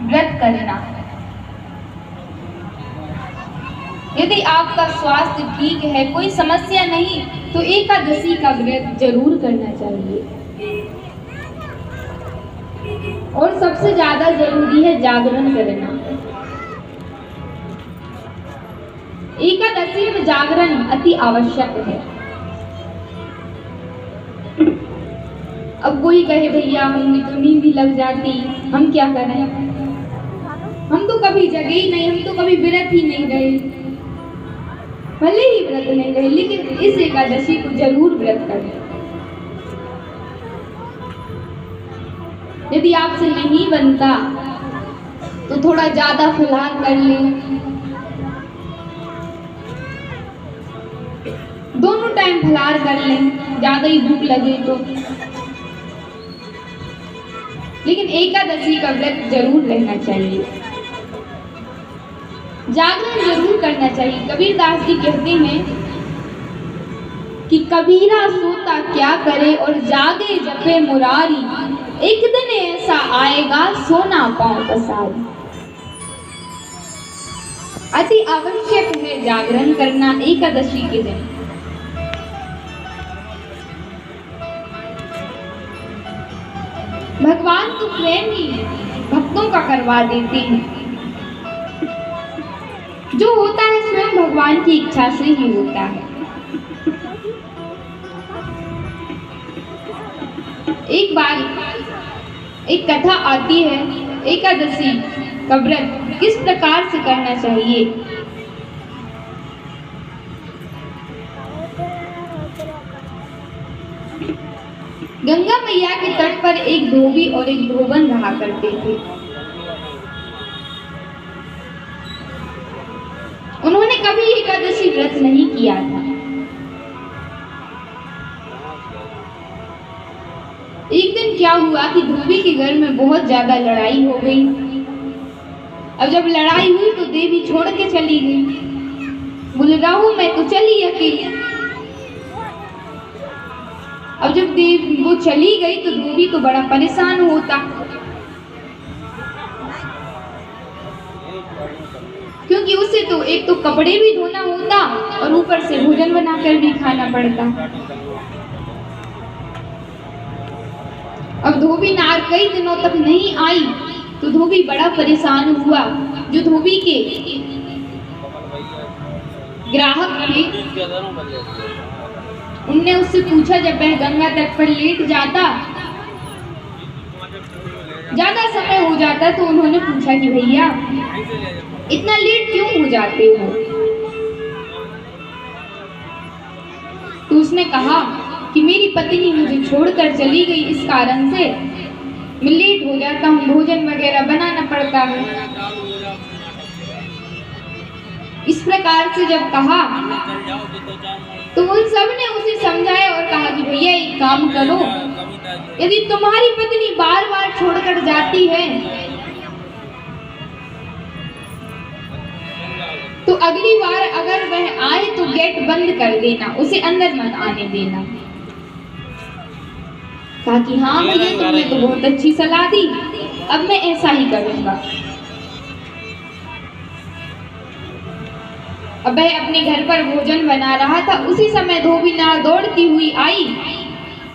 व्रत करना। यदि आपका स्वास्थ्य ठीक है, कोई समस्या नहीं, तो एकादशी का व्रत जरूर करना चाहिए। और सबसे ज्यादा जरूरी है जागरण करना। एकादशी में जागरण अति आवश्यक है। अब कोई कहे भैया हमें तो नींद ही लग जाती, हम क्या करें, हम तो कभी जगे ही नहीं, हम तो कभी व्रत ही नहीं रहे। भले ही व्रत नहीं रहे, लेकिन इस एकादशी को जरूर व्रत करें। यदि आपसे नहीं बनता तो थोड़ा ज्यादा फलाहार कर लें। दोनों टाइम फलाहार कर लें, ज्यादा ही भूख लगे तो। लेकिन एकादशी का व्रत जरूर रहना चाहिए, जागरण जरूर करना चाहिए। कबीरदास जी कहते हैं कि कबीरा सोता क्या करे और जागे जपे मुरारी, एक दिन ऐसा आएगा सोना पांव पसारी। अति आवश्यक है जागरण करना एकादशी के दिन। भगवान तो स्वयं ही भक्तों का करवा देते हैं। जो होता है स्वयं भगवान की इच्छा से ही होता है। एक बार एक कथा आती है, एकादशी का व्रत किस प्रकार से करना चाहिए। गंगा मैया के तट पर एक धोबी और एक धोबन रहा करते थे। उन्होंने कभी एकादशी व्रत नहीं किया था। एक दिन क्या हुआ कि धोबी के घर में बहुत ज्यादा लड़ाई हो गई। अब जब लड़ाई हुई तो देवी छोड़ के चली गई। बोले राहु मैं तो चली अकेली। अब जब देवी वो चली गई तो धोबी तो बड़ा परेशान होता, क्योंकि उसे तो एक तो कपड़े भी धोना होता और ऊपर से भोजन बनाकर भी खाना पड़ता। अब धोबी नार कई दिनों तक नहीं आई तो धोबी बड़ा परेशान हुआ। जो धोबी के ग्राहक थे उनने उससे पूछा, जब वह गंगा तट पर लेट जाता, ज्यादा समय हो जाता, तो उन्होंने पूछा कि भैया इतना लेट क्यों हो जाते हो। तो उसने कहा कि मेरी पत्नी मुझे छोड़कर चली गई, इस कारण से मैं लेट हो जाता हूँ, भोजन वगैरह बनाना पड़ता है। इस प्रकार से जब कहा तो उन सब ने उसे समझाया और कहा कि भैया एक काम करो, यदि तुम्हारी पत्नी बार बार छोड़कर जाती है तो अगली बार अगर वह आए तो गेट बंद कर देना, उसे अंदर मत आने देना। कहा कि हाँ भैया तुमने तो बहुत अच्छी सलाह दी, अब मैं ऐसा ही करूंगा। अब वह अपने घर पर भोजन बना रहा था, उसी समय धोबी नार दौड़ती हुई आई।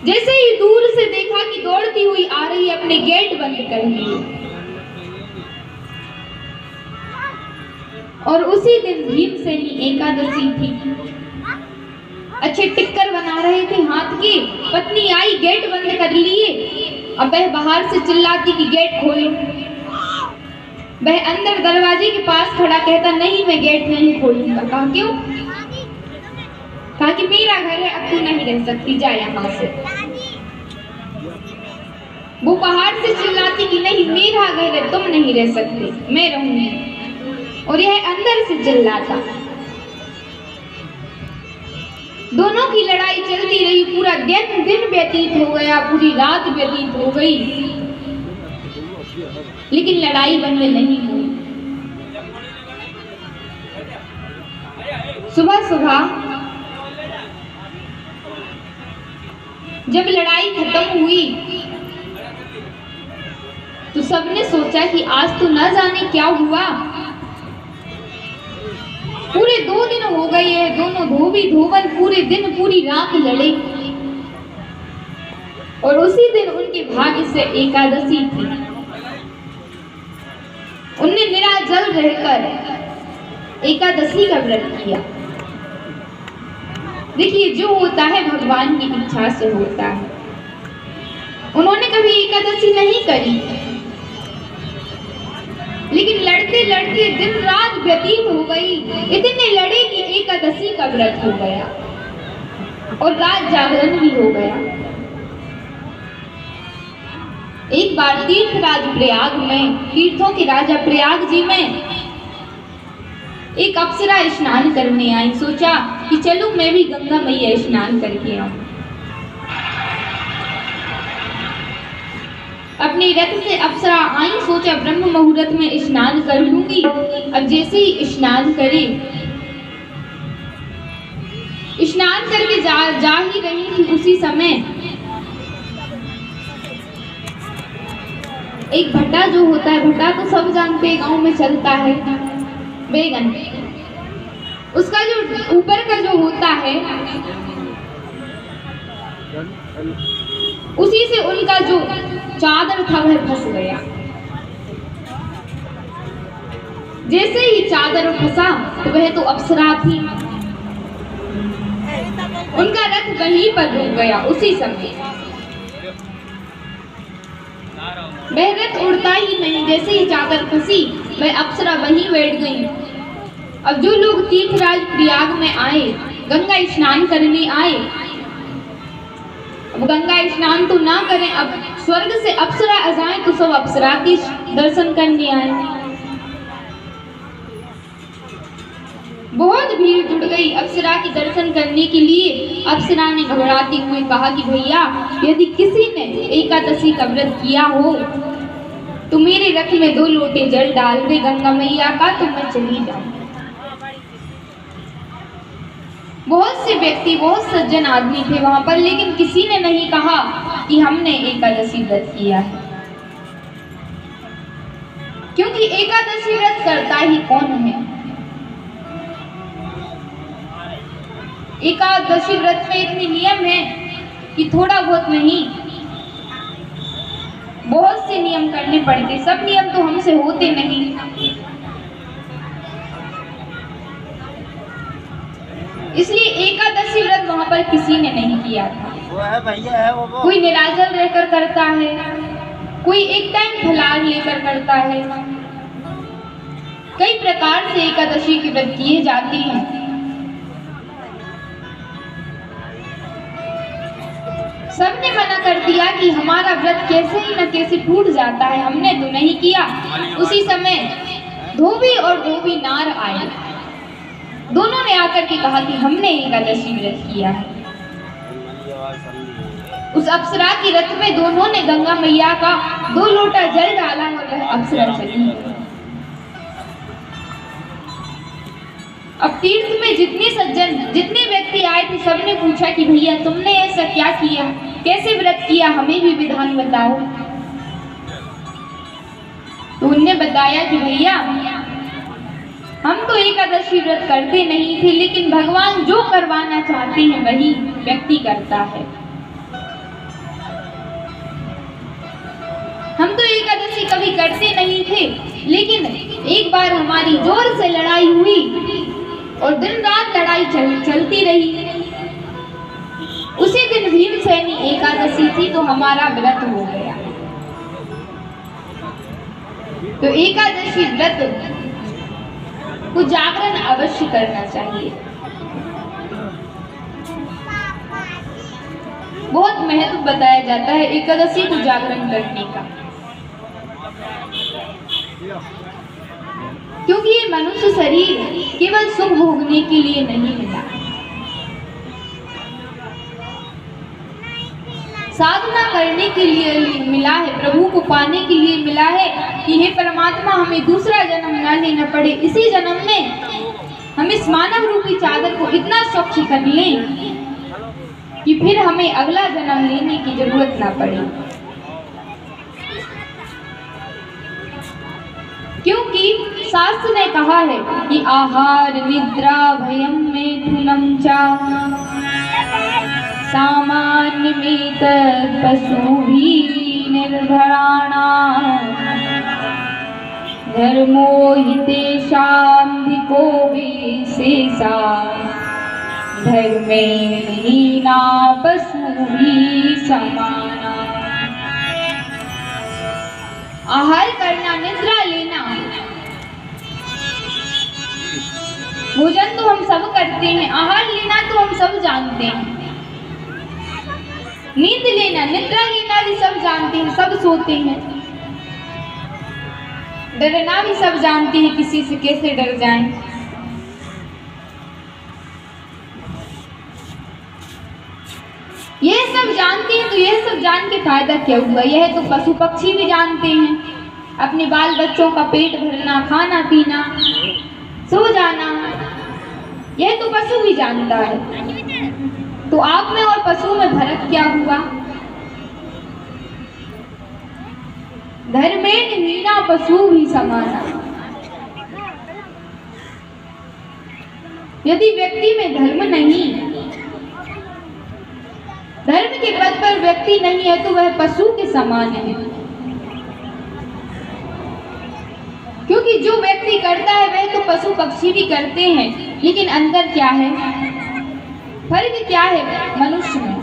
जैसे ही दूर से देखा कि दौड़ती हुई आ रही, अपने गेट बंद कर दिए। और उसी दिन भीमसेनी एकादशी थी। अच्छे टिक्कर बना रहे थे हाथ के, पत्नी आई, गेट बंद कर लिए। अब वह बाहर से चिल्लाती कि गेट खोलो। वह अंदर दरवाजे के पास खड़ा कहता नहीं मैं गेट नहीं खोलूंगा। कहा क्यों? कहा कि मेरा घर है, अब तू नहीं रह सकती, जा यहाँ से। वो बाहर से चिल्लाती कि नहीं मेरा घर है, तुम नहीं रह सकते, मैं रहूंगी। और यह अंदर से चिल्लाता। दोनों की लड़ाई चलती रही, पूरा दिन व्यतीत हो गया, पूरी रात व्यतीत हो गई, लेकिन लड़ाई बंद नहीं हुई। सुबह सुबह जब लड़ाई खत्म हुई तो सबने सोचा कि आज तो न जाने क्या हुआ। पूरे 2 दिन हो गए हैं, दोनों धोबी धोबन पूरे दिन पूरी रात लड़े और उसी दिन उनके भाग्य से एकादशी थी। उनने निराजल रहकर एकादशी का व्रत किया। देखिए, जो होता है भगवान की इच्छा से होता है। उन्होंने कभी एकादशी नहीं करी, लेकिन लड़ते लड़ते दिन रात व्यतीत हो गई। इतने लड़े कि एकादशी का व्रत हो गया और रात जागरण भी हो गया। एक बार तीर्थराज प्रयाग में, तीर्थों के राजा प्रयाग जी में एक अप्सरा स्नान करने आई। सोचा कि चलो मैं भी गंगा मैया स्नान करके आऊं। अपने रथ से अप्सरा आई, सोचा ब्रह्म मुहूर्त में स्नान कर लूंगी। अब जैसे ही स्नान करे, स्नान करके जा ही रही थी, उसी समय एक भट्टा जो होता है, भट्टा तो सब जानते हैं, गांव में चलता है, बैगन, उसका जो ऊपर का जो होता है, उसी से उनका जो चादर था वह फंस गया। जैसे ही चादर फंसा तो वह तो अप्सरा थी। उनका रथ वहीं पर रुक गया। उसी समय वह रथ उड़ता ही नहीं। जैसे ही चादर फंसी, वह अप्सरा वहीं बैठ गई। अब जो लोग तीर्थराज प्रयाग में आए, गंगा स्नान करने आए, अब गंगा स्नान तो ना करें, अब स्वर्ग से अप्सरा आ जाए तो सब अप्सरा के दर्शन करने आए। बहुत भीड़ जुड़ गई अप्सरा के दर्शन करने के लिए। अप्सरा ने घबराते हुए कहा कि भैया, यदि किसी ने एकादशी का व्रत किया हो तो मेरे रथ में 2 लोटे जल डाल दे गंगा मैया का, तो मैं चली जाऊं। बहुत से व्यक्ति, बहुत सज्जन आदमी थे वहां पर, लेकिन किसी ने नहीं कहा कि हमने एकादशी व्रत किया है, क्योंकि एकादशी व्रत करता ही कौन है। एकादशी व्रत में इतने नियम है कि थोड़ा बहुत नहीं, बहुत से नियम करने पड़ते। सब नियम तो हमसे होते नहीं। इसलिए एकादशी व्रत वहां पर किसी ने नहीं किया था। वो है भैया है, वो कोई निराजल रहकर करता है, कोई एक टाइम फलाहार लेकर करता है। कई प्रकार से एकादशी के व्रत किए जाते हैं। सबने मना कर दिया कि हमारा व्रत कैसे ही न कैसे टूट जाता है, हमने तो नहीं किया। उसी समय धोबी और धोबी नार आए। दोनों ने आकर के कहा कि हमने एकादशी व्रत किया है। उस अप्सरा के रथ में दोनों ने गंगा मैया का 2 लोटा जल डाला और वह अप्सरा चली। अब तीर्थ में जितने सज्जन, जितने व्यक्ति आए थे, सबने पूछा कि भैया तुमने ऐसा क्या किया, कैसे व्रत किया, हमें भी विधान बताओ। तो उनने बताया कि भैया, हम तो एकादशी व्रत करते नहीं थे, लेकिन भगवान जो करवाना चाहते हैं वही व्यक्ति करता है। हम तो एकादशी कभी करते नहीं थे, लेकिन एक बार हमारी जोर से लड़ाई हुई और दिन रात लड़ाई चलती रही। उसी दिन भीमसेनी एकादशी थी, तो हमारा व्रत हो गया। तो एकादशी व्रत को जागरण अवश्य करना चाहिए। बहुत महत्व बताया जाता है एकादशी को जागरण करने का, क्योंकि ये मनुष्य शरीर केवल सुख भोगने के लिए नहीं मिला, साधना करने के लिए मिला है, प्रभु को पाने के लिए मिला है कि हे परमात्मा, हमें दूसरा जन्म न लेना पड़े। इसी जन्म में हम इस मानव रूपी चादर को इतना स्वच्छ कर लें कि फिर हमें अगला जन्म लेने की जरूरत ना पड़े। शास्त्र ने कहा है कि आहार निद्रा भयम मैथुनम च सामान्यमेत पशुभिः निर्भराणाम् धर्मो हि तेषां धिको विशेषः धर्मे हीना पशुभिः समाना। आहार करना, निद्रा लेना, भोजन तो हम सब करते हैं, आहार लेना तो हम सब जानते हैं, नींद लेना निद्रा लेना भी सब जानते हैं, सब सोते हैं। डरना भी सब जानते हैं, किसी से कैसे डर जाएं। यह सब जानते हैं तो यह सब जान के फायदा क्या हुआ? यह तो पशु पक्षी भी जानते हैं, अपने बाल बच्चों का पेट भरना, खाना पीना, सो जाना, यह तो पशु भी जानता है। तो आप में और पशु में फर्क क्या हुआ? धर्मेण हीना पशु भी समाना। यदि व्यक्ति में धर्म नहीं, धर्म के पद पर व्यक्ति नहीं है तो वह पशु के समान है। क्योंकि जो व्यक्ति करता है वह तो पशु पक्षी भी करते हैं, लेकिन अंदर क्या है, फर्क क्या है मनुष्य में?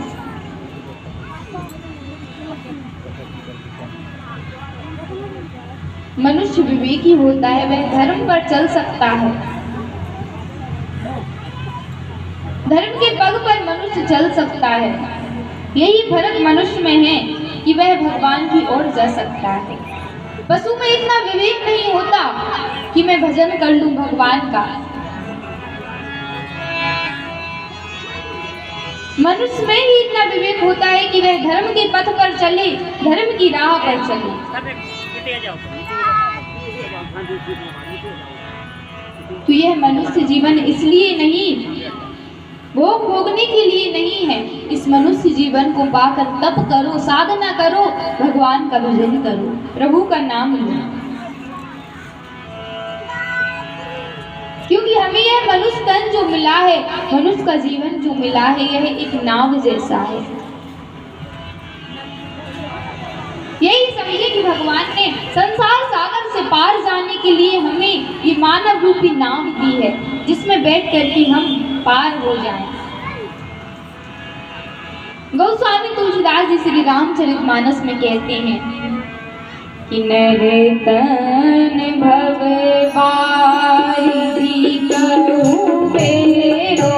मनुष्य विवेकी होता है, वह धर्म पर चल सकता है। धर्म के पग पर मनुष्य चल सकता है। यही फर्क मनुष्य में है कि वह भगवान की ओर जा सकता है। पशु में इतना विवेक नहीं होता कि मैं भजन कर लूं भगवान का। मनुष्य में ही इतना विवेक होता है कि वह धर्म के पथ पर चले, धर्म की राह पर चले। तो यह मनुष्य जीवन इसलिए नहीं, भोग भोगने के लिए नहीं है। इस मनुष्य जीवन को पाकर तप करो, साधना करो, भगवान का भजन करो, प्रभु का नाम लो। क्योंकि हमें यह मनुष्य तन जो मिला है, मनुष्य का जीवन जो मिला है, यह एक नाव जैसा है। यही समझिए कि भगवान ने संसार सागर से पार जाने के लिए हमें ये मानव रूपी नाव दी है, जिसमें बैठ करके हम पार हो जाएं। गोस्वामी तुलसीदास जी श्री रामचरितमानस में कहते हैं कि नरतन भव बारिधि कहूँ मेरो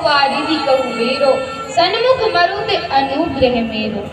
वारिधि कहु मेरो, सन्मुख मरु ते अनुग्रह मेरो।